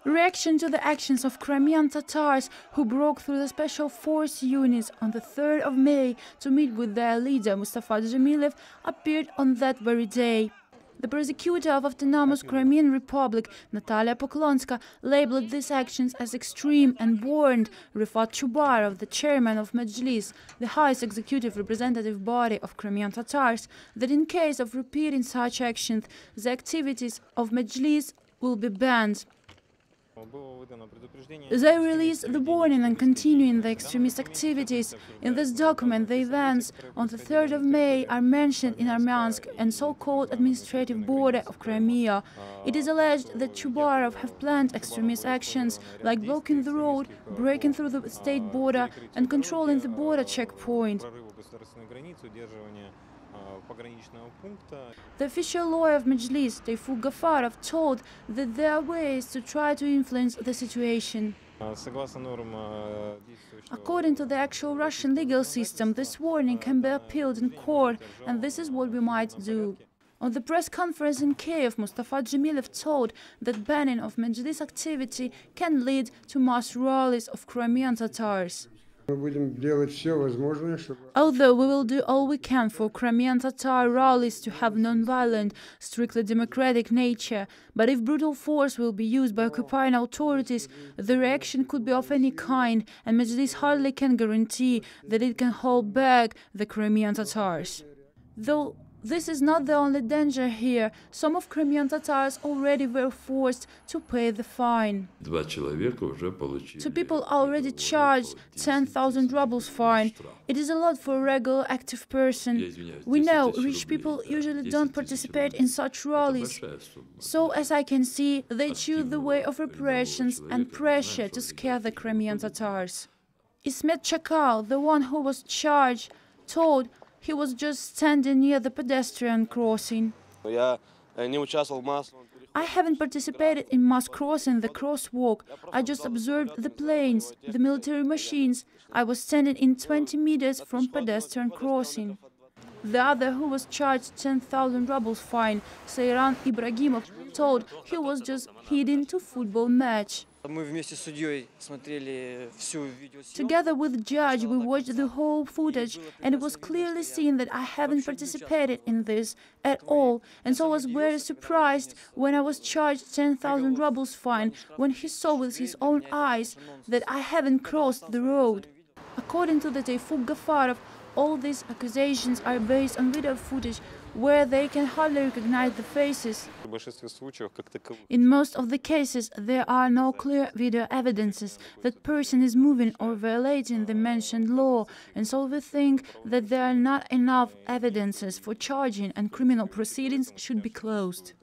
Reaction to the actions of Crimean Tatars who broke through the special force units on the 3rd of May to meet with their leader Mustafa Dzhemilev appeared on that very day. The prosecutor of Autonomous Crimean Republic, Natalia Poklonska, labeled these actions as extreme and warned Rifat Chubarov, the chairman of Mejlis, the highest executive representative body of Crimean Tatars, that in case of repeating such actions, the activities of Mejlis will be banned. They released the warning on continuing the extremist activities. In this document, the events on the 3rd of May are mentioned in Armyansk and so-called administrative border of Crimea. It is alleged that Chubarov have planned extremist actions like blocking the road, breaking through the state border and controlling the border checkpoint. The official lawyer of Mejlis, Tayfur Gafarov, told that there are ways to try to influence the situation. According to the actual Russian legal system, this warning can be appealed in court, and this is what we might do. On the press conference in Kiev, Mustafa Dzhemilev told that banning of Mejlis activity can lead to mass rallies of Crimean Tatars. Although we will do all we can for Crimean Tatar rallies to have non-violent, strictly democratic nature, but if brutal force will be used by occupying authorities, the reaction could be of any kind, and Mejlis hardly can guarantee that it can hold back the Crimean Tatars. Though this is not the only danger here. Some of Crimean Tatars already were forced to pay the fine. 2 people already charged 10,000 rubles fine. It is a lot for a regular active person. We know rich people usually don't participate in such rallies. So, as I can see, they choose the way of repressions and pressure to scare the Crimean Tatars. Ismet Chakal, the one who was charged, told he was just standing near the pedestrian crossing. I haven't participated in mass crossing the crosswalk. I just observed the planes, the military machines. I was standing in 20 meters from pedestrian crossing. The other, who was charged 10,000 rubles fine, Seyran Ibragimov, told he was just heading to football match. Together with the judge, we watched the whole footage, and it was clearly seen that I haven't participated in this at all, and so I was very surprised when I was charged 10,000 rubles fine, when he saw with his own eyes that I haven't crossed the road. According to the Tayfur Gafarov, all these accusations are based on video footage where they can hardly recognize the faces. In most of the cases, there are no clear video evidences that person is moving or violating the mentioned law, and so we think that there are not enough evidences for charging and criminal proceedings should be closed.